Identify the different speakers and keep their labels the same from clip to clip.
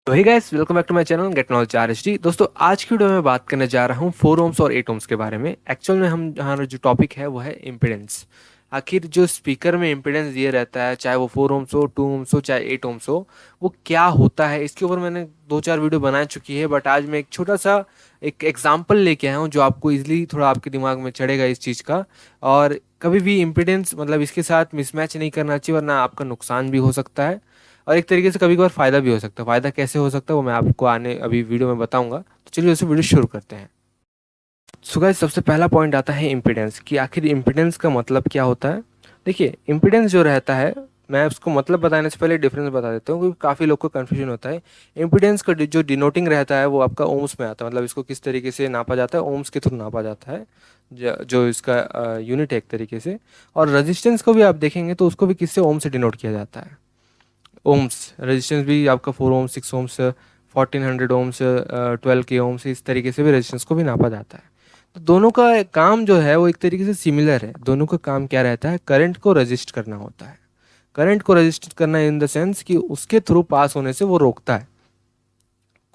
Speaker 1: तो hey guys, welcome back to my channel get knowledge RHD. दोस्तों, आज की वीडियो में बात करने जा रहा हूँ 4 ओम्स और 8 ओम्स के बारे में। एक्चुअल में हम हमारा जो टॉपिक है वो है इम्पिडेंस। आखिर जो स्पीकर में इम्पिडेंस दिया रहता है, चाहे वो 4 ओम्स हो, 2 ओम्स हो, चाहे 8 ओम्स हो, वो क्या होता है, इसके ऊपर मैंने 2-4 वीडियो बना चुकी है। बट आज मैं एक छोटा सा एक एग्जाम्पल लेके आया हूँ जो आपको इजिली थोड़ा आपके दिमाग में चढ़ेगा इस चीज़ का। और कभी भी इम्पिडेंस मतलब इसके साथ मिसमैच नहीं करना चाहिए, वरना आपका नुकसान भी हो सकता है और एक तरीके से कभी कभार फायदा भी हो सकता है। फायदा कैसे हो सकता है वो मैं आपको आने अभी वीडियो में बताऊंगा। तो चलिए उसे वीडियो शुरू करते हैं। सो गाइस, सबसे पहला पॉइंट आता है इम्पिडेंस कि आखिर इम्पिडेंस का मतलब क्या होता है। देखिए, इम्पिडेंस जो रहता है, मैं उसको मतलब बताने से पहले डिफरेंस बता देता हूँ क्योंकि काफ़ी लोग को कन्फ्यूजन होता है। इम्पिडेंस का जो डिनोटिंग रहता है वो आपका ओम्स में आता है, मतलब इसको किस तरीके से नापा जाता है, ओम्स के थ्रू नापा जाता है। जो इसका यूनिट है एक तरीके से। और रेजिस्टेंस को भी आप देखेंगे तो उसको भी किससे, ओम से डिनोट किया जाता है। ओम्स रेजिस्टेंस भी आपका 4 ohms, 6 ohms, 1400 ohms, 12 k ohms, इस तरीके से भी रेजिस्टेंस को भी नापा जाता है। तो दोनों का काम जो है वो एक तरीके से सिमिलर है। दोनों का काम क्या रहता है, करंट को रजिस्ट करना होता है। करंट को रजिस्ट करना इन द सेंस कि उसके थ्रू पास होने से वो रोकता है।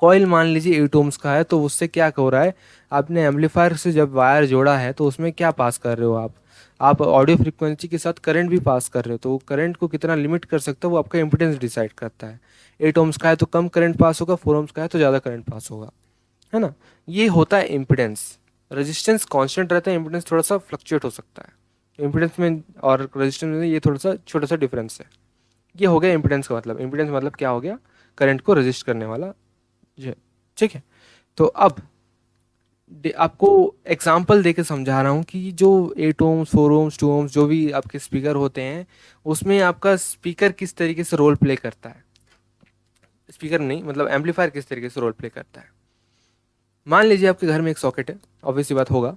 Speaker 1: कॉइल मान लीजिए 8 ओम्स का है, तो उससे क्या हो रहा है, आपने एम्पलीफायर से जब वायर जोड़ा है तो उसमें क्या पास कर रहे हो आप ऑडियो फ्रिक्वेंसी के साथ करंट भी पास कर रहे हो। तो करंट को कितना लिमिट कर सकते हो वो आपका इम्पिडेंस डिसाइड करता है। 8 ओम्स का है तो कम करंट पास होगा, 4 ओम्स का है तो ज़्यादा करंट पास होगा, है ना। ये होता है इम्पिडेंस। रेजिस्टेंस कांस्टेंट रहता है, इम्पिडेंस थोड़ा सा फ्लक्चुएट हो सकता है। इम्पिडेंस में और रेजिस्टेंस में ये थोड़ा सा छोटा सा डिफरेंस है। ये हो गया इम्पिडेंस का मतलब। इम्पिडेंस मतलब क्या हो गया, करंट को रजिस्ट करने वाला जी, ठीक है। तो अब आपको एग्जाम्पल देके समझा रहा हूँ कि जो 8 ओम्स, 4 ओम्स, 2 ओम्स जो भी आपके स्पीकर होते हैं, उसमें आपका स्पीकर किस तरीके से रोल प्ले करता है। स्पीकर नहीं, मतलब एम्पलीफायर किस तरीके से रोल प्ले करता है। मान लीजिए आपके घर में एक सॉकेट है, ऑब्वियसली बात होगा।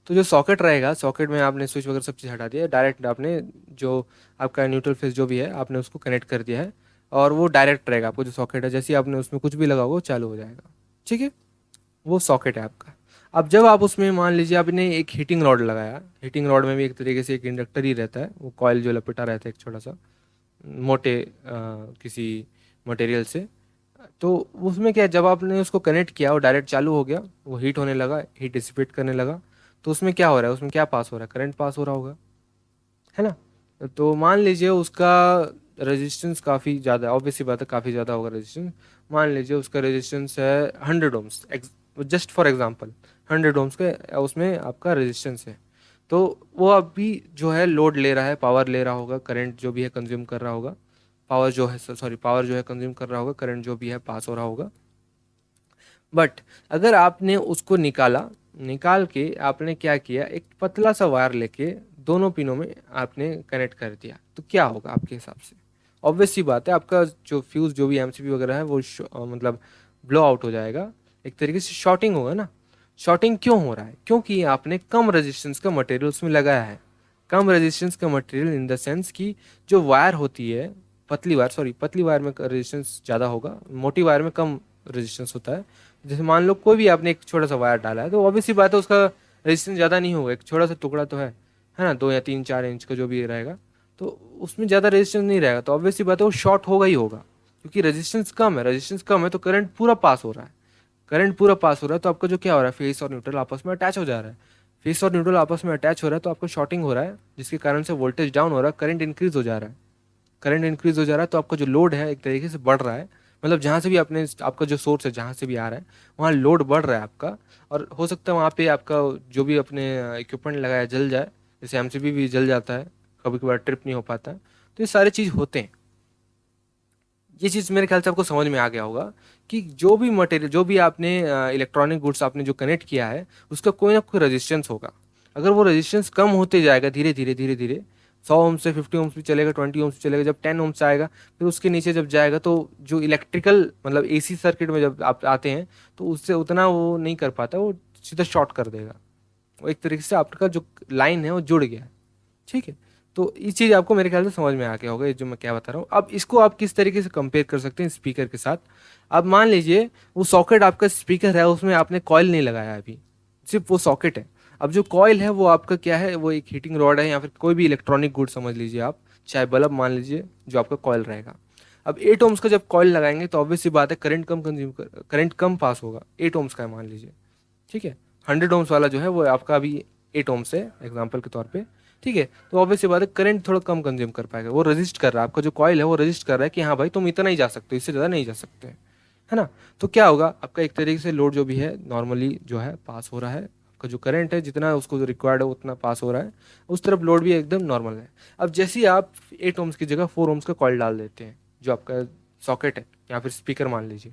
Speaker 1: तो जो सॉकेट रहेगा, सॉकेट में आपने स्विच वगैरह सब चीज़ हटा दिया है, डायरेक्ट आपने जो आपका न्यूट्रल फेस जो भी है आपने उसको कनेक्ट कर दिया है। और वो डायरेक्ट रहेगा, आपको जो सॉकेट है जैसे ही आपने उसमें कुछ भी लगा होगा वो चालू हो जाएगा, ठीक है। वो सॉकेट है आपका। अब जब आप उसमें मान लीजिए आपने एक हीटिंग रॉड लगाया, हीटिंग रॉड में भी एक तरीके से एक इंडक्टर ही रहता है, वो कॉइल जो लपेटा रहता है एक छोटा सा मोटे किसी मटेरियल से। तो उसमें क्या है, जब आपने उसको कनेक्ट किया वो डायरेक्ट चालू हो गया, वो हीट होने लगा, हीट डिसिपेट करने लगा। तो उसमें क्या हो रहा है, उसमें क्या पास हो रहा है, करंट पास हो रहा होगा, है ना। तो मान लीजिए उसका रेजिस्टेंस काफ़ी ज़्यादा, ऑब्वियसली बात है काफ़ी ज़्यादा होगा रेजिस्टेंस। मान लीजिए उसका रेजिस्टेंस है 100 ohms, just for example 100 ohms का उसमें आपका रेजिस्टेंस है। तो वो अभी जो है लोड ले रहा है, पावर ले रहा होगा, करंट जो भी है कंज्यूम कर रहा होगा, पावर जो है सॉरी पावर जो है कंज्यूम कर रहा होगा, करंट जो भी है पास हो रहा होगा। बट अगर आपने उसको निकाला, निकाल के आपने क्या किया, एक पतला सा वायर लेके दोनों पिनों में आपने कनेक्ट कर दिया, तो क्या होगा आपके हिसाब से। ऑब्वियस सी बात है, आपका जो फ्यूज़ जो भी एमसीबी वगैरह है वो मतलब ब्लो आउट हो जाएगा, एक तरीके से शॉर्टिंग होगा ना। शॉर्टिंग क्यों हो रहा है, क्योंकि आपने कम रेजिस्टेंस का मटेरियल उसमें लगाया है। कम रेजिस्टेंस का मटेरियल इन द सेंस कि जो वायर होती है, पतली वायर, सॉरी पतली वायर में रेजिस्टेंस ज़्यादा होगा, मोटी वायर में कम रेजिस्टेंस होता है। जैसे मान लो कोई भी आपने एक छोटा सा वायर डाला है, तो ऑब्वियसली बात है उसका रेजिस्टेंस ज़्यादा नहीं होगा, एक छोटा सा टुकड़ा तो है ना, 2 या 3 4 इंच का जो भी रहेगा। तो उसमें ज़्यादा रेजिस्टेंस नहीं रहेगा, तो ऑब्वियसली बात है वो शॉर्ट होगा ही होगा। क्योंकि रेजिस्टेंस कम है, रेजिस्टेंस कम है तो करंट पूरा पास हो रहा है। करंट पूरा पास हो रहा है तो आपका जो क्या हो रहा है, फेस और न्यूट्रल आपस में अटैच हो जा रहा है। फेस और न्यूट्रल आपस में अटैच हो रहा है तो आपको शॉर्टिंग हो रहा है, जिसके कारण से वोल्टेज डाउन हो रहा है, करंट इंक्रीज हो जा रहा है। करंट इंक्रीज हो जा रहा है तो आपका जो लोड है एक तरीके से बढ़ रहा है। मतलब जहाँ से भी आपने आपका जो सोर्स है जहाँ से भी आ रहा है वहाँ लोड बढ़ रहा है आपका। और हो सकता है वहाँ पे आपका जो भी अपने इक्विपमेंट लगाया जल जाए, जैसे एमसीबी भी जल जाता है, कभी कभार ट्रिप नहीं हो पाता है। तो ये सारे चीज़ होते हैं। ये चीज़ मेरे ख्याल से आपको समझ में आ गया होगा कि जो भी मटेरियल, जो भी आपने इलेक्ट्रॉनिक गुड्स आपने जो कनेक्ट किया है, उसका कोई ना कोई रेजिस्टेंस होगा। अगर वो रेजिस्टेंस कम होते जाएगा धीरे धीरे धीरे धीरे, 100 ओम से 50 ओम्स भी चलेगा, 20 ओम्स भी चलेगा, जब 10 ओम्स से आएगा फिर उसके नीचे जब जाएगा तो जो इलेक्ट्रिकल मतलब एसी सर्किट में जब आप आते हैं तो उससे उतना वो नहीं कर पाता, वो सीधा शॉर्ट कर देगा। वो एक तरीके से आपका जो लाइन है वो जुड़ गया है, ठीक है। तो ये चीज़ आपको मेरे ख्याल से समझ में आ गया होगा, ये जो मैं क्या बता रहा हूँ। अब इसको आप किस तरीके से कंपेयर कर सकते हैं स्पीकर के साथ। अब मान लीजिए वो सॉकेट आपका स्पीकर है, उसमें आपने कॉइल नहीं लगाया अभी, सिर्फ वो सॉकेट है। अब जो कॉइल है वो आपका क्या है, वो एक हीटिंग रॉड है या फिर कोई भी इलेक्ट्रॉनिक गुड समझ लीजिए आप, चाहे बल्ब मान लीजिए, जो आपका कॉइल रहेगा। अब 8 ओम्स का जब कॉइल लगाएंगे तो ऑब्वियस सी बात है करंट कम पास होगा। 8 ओम्स का है मान लीजिए, ठीक है। 100 ओम्स वाला जो है वो आपका अभी 8 ओम्स है एग्जाम्पल के तौर पे, ठीक है। तो ऑब्वियस सी बात है करंट थोड़ा कम कंज्यूम कर पाएगा, वो रजिस्ट कर रहा है, आपका जो कॉइल है वो रजिस्ट कर रहा है कि हाँ भाई तुम इतना ही जा सकते हो, इससे ज़्यादा नहीं जा सकते, है ना। तो क्या होगा, आपका एक तरीके से लोड जो भी है नॉर्मली जो है पास हो रहा है, आपका जो करंट है जितना उसको जो रिक्वायर्ड है उतना पास हो रहा है, उस तरफ लोड भी एकदम नॉर्मल है। अब जैसे ही आप 8 ओम्स की जगह 4 ओम्स का कॉइल डाल देते हैं, जो आपका सॉकेट है या फिर स्पीकर मान लीजिए,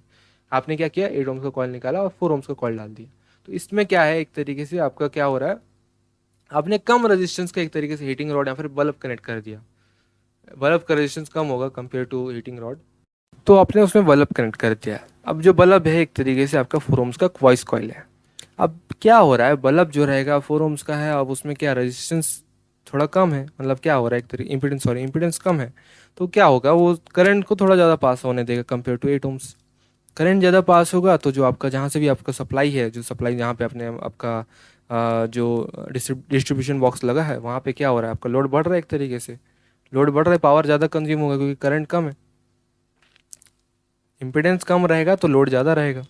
Speaker 1: आपने क्या किया, 8 ओम्स का कॉइल निकाला और 4 ओम्स का कॉइल डाल दिया। तो इसमें क्या है, एक तरीके से आपका क्या हो रहा है, आपने कम रेजिस्टेंस का एक तरीके से हीटिंग रॉड या फिर बल्ब कनेक्ट कर दिया। बल्ब का रेजिस्टेंस कम होगा कंपेयर टू हीटिंग रॉड, तो आपने उसमें बल्ब कनेक्ट कर दिया। अब जो बल्ब है एक तरीके से आपका 4 ओम्स का वॉइस कॉइल है। अब क्या हो रहा है, बल्ब जो रहेगा 4 ओम्स का है, अब उसमें क्या रेजिस्टेंस थोड़ा कम है, मतलब क्या हो रहा है एक तरीके इम्पीडेंस कम है, तो क्या होगा, वो करंट को थोड़ा ज़्यादा पास होने देगा कंपेयर टू 8 ओम्स। करंट ज़्यादा पास होगा तो जो आपका जहाँ से भी आपका सप्लाई है, जो सप्लाई जहाँ पे आपने आपका जो डिस्ट्रीब्यूशन बॉक्स लगा है वहाँ पे क्या हो रहा है, आपका लोड बढ़ रहा है, एक तरीके से लोड बढ़ रहा है, पावर ज़्यादा कंज्यूम होगा क्योंकि करंट कम है। इम्पीडेंस कम रहेगा तो लोड ज़्यादा रहेगा,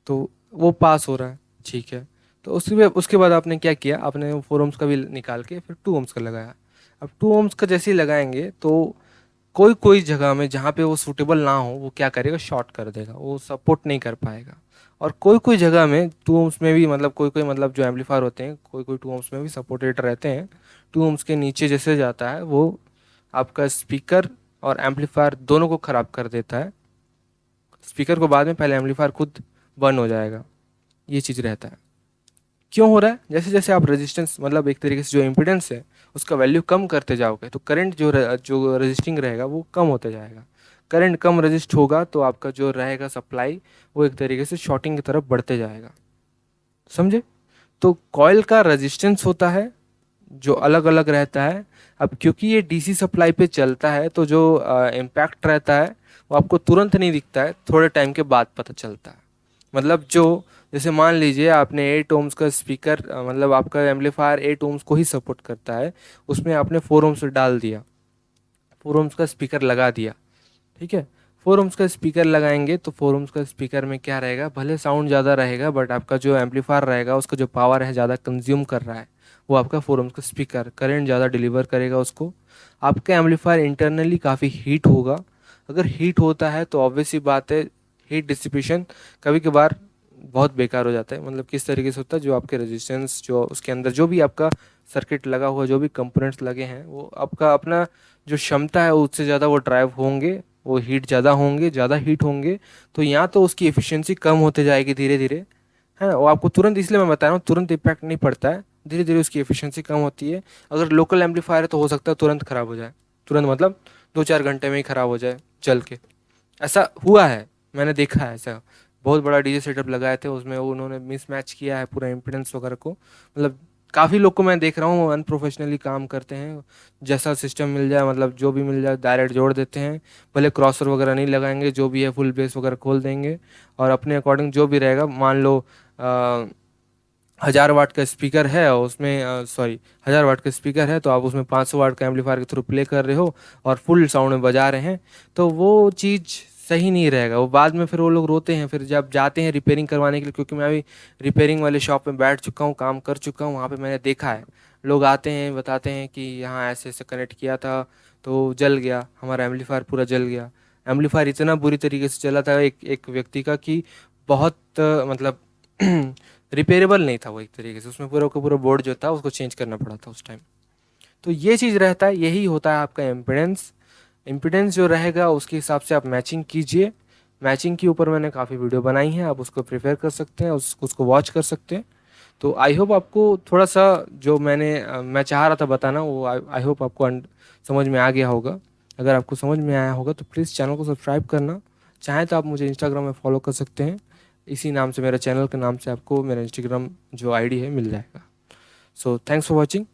Speaker 1: तो वो पास हो रहा है, ठीक है। तो उसके बाद आपने क्या किया, आपने 4 ओम्स का भी निकाल के फिर 2 ओम्स का लगाया। अब 2 ओम्स का जैसे ही लगाएंगे तो कोई कोई जगह में जहाँ पे वो सूटेबल ना हो वो क्या करेगा, शॉर्ट कर देगा, वो सपोर्ट नहीं कर पाएगा। और कोई कोई जगह में 2 ओम्स में भी, मतलब कोई कोई मतलब जो एम्पलीफायर होते हैं कोई कोई 2 ओम्स में भी सपोर्टेड रहते हैं। 2 ओम्स के नीचे जैसे जाता है वो आपका स्पीकर और एम्पलीफायर दोनों को ख़राब कर देता है। स्पीकर को बाद में, पहले एम्पलीफायर खुद बर्न हो जाएगा, ये चीज़ रहता है। क्यों हो रहा है, जैसे जैसे आप रेजिस्टेंस मतलब एक तरीके से जो इम्पिडेंस है उसका वैल्यू कम करते जाओगे तो करंट जो रजिस्टिंग रहेगा वो कम होते जाएगा। करंट कम रजिस्ट होगा तो आपका जो रहेगा सप्लाई वो एक तरीके से शॉर्टिंग की तरफ बढ़ते जाएगा, समझे। तो कॉइल का रेजिस्टेंस होता है जो अलग अलग रहता है। अब क्योंकि ये डीसी सप्लाई पे चलता है तो जो इम्पैक्ट रहता है वो आपको तुरंत नहीं दिखता है, थोड़े टाइम के बाद पता चलता है। मतलब जो जैसे मान लीजिए आपने 8 ओम्स का स्पीकर, मतलब आपका एम्पलीफायर 8 ओम्स को ही सपोर्ट करता है, उसमें आपने 4 ओम्स डाल दिया, 4 ओम्स का स्पीकर लगा दिया, ठीक है। 4 ओम्स का स्पीकर लगाएंगे तो 4 ओम्स का स्पीकर में क्या रहेगा, भले साउंड ज़्यादा रहेगा बट आपका जो एम्पलीफायर रहेगा उसका जो पावर है ज़्यादा कंज्यूम कर रहा है, वो आपका 4 ओम्स का स्पीकर करंट ज़्यादा डिलीवर करेगा उसको। आपका एम्पलीफायर इंटरनली काफ़ी हीट होगा, अगर हीट होता है तो ऑब्वियस सी बात है हीट डिसिपेशन कभी कभार बहुत बेकार हो जाता है। मतलब किस तरीके से होता है, जो आपके रेजिस्टेंस जो उसके अंदर जो भी आपका सर्किट लगा हुआ, जो भी कंपोनेंट्स लगे हैं वो आपका अपना जो क्षमता है उससे ज़्यादा वो ड्राइव होंगे, वो हीट ज़्यादा होंगे, ज़्यादा हीट होंगे तो यहाँ तो उसकी एफिशिएंसी कम होते जाएगी धीरे धीरे, है ना। वो आपको तुरंत, इसलिए मैं बता रहा हूँ तुरंत इम्पैक्ट नहीं पड़ता है, धीरे धीरे उसकी एफिशिएंसी कम होती है। अगर लोकल एम्पलीफायर है तो हो सकता है तुरंत ख़राब हो जाए, तुरंत मतलब 2-4 घंटे में ही ख़राब हो जाए जल के। ऐसा हुआ है, मैंने देखा है ऐसा। बहुत बड़ा डीजे सेटअप लगाए थे, उसमें वो उन्होंने मिसमैच किया है पूरा इम्पीडेंस वगैरह को, मतलब काफ़ी लोग को मैं देख रहा हूँ अनप्रोफेशनली काम करते हैं। जैसा सिस्टम मिल जाए, मतलब जो भी मिल जाए डायरेक्ट जोड़ देते हैं, भले क्रॉसर वगैरह नहीं लगाएंगे, जो भी है फुल बेस वगैरह खोल देंगे और अपने अकॉर्डिंग जो भी रहेगा, मान लो 1000 वाट का स्पीकर है और उसमें 1000 वाट का स्पीकर है तो आप उसमें 500 वाट का एम्पलीफायर के थ्रू प्ले कर रहे हो और फुल साउंड में बजा रहे हैं, तो वो चीज़ सही नहीं रहेगा। वो बाद में फिर वो लोग रोते हैं फिर जब जाते हैं रिपेयरिंग करवाने के लिए, क्योंकि मैं अभी रिपेयरिंग वाले शॉप में बैठ चुका हूँ, काम कर चुका हूँ, वहाँ पे मैंने देखा है। लोग आते हैं बताते हैं कि यहाँ ऐसे ऐसे कनेक्ट किया था तो जल गया, हमारा एम्पलीफायर पूरा जल गया। एम्पलीफायर इतना बुरी तरीके से चला था एक एक व्यक्ति का कि बहुत मतलब रिपेयरेबल नहीं था वो, एक तरीके से उसमें पूरा का पूरा बोर्ड जो था उसको चेंज करना पड़ा था उस टाइम। तो ये चीज़ रहता है, यही होता है आपका इम्पिडेंस। इम्पिडेंस जो रहेगा उसके हिसाब से आप मैचिंग कीजिए। मैचिंग के ऊपर मैंने काफ़ी वीडियो बनाई हैं, आप उसको प्रिपेयर कर सकते हैं, उसको वॉच कर सकते हैं। तो आई होप आपको थोड़ा सा जो मैं चाह रहा था बताना वो आई होप आपको समझ में आ गया होगा। अगर आपको समझ में आया होगा तो प्लीज़ चैनल को सब्सक्राइब करना। चाहें तो आप मुझे इंस्टाग्राम में फॉलो कर सकते हैं, इसी नाम से, मेरा चैनल के नाम से आपको मेरा इंस्टाग्राम जो आईडी है मिल जाएगा। So thanks for watching.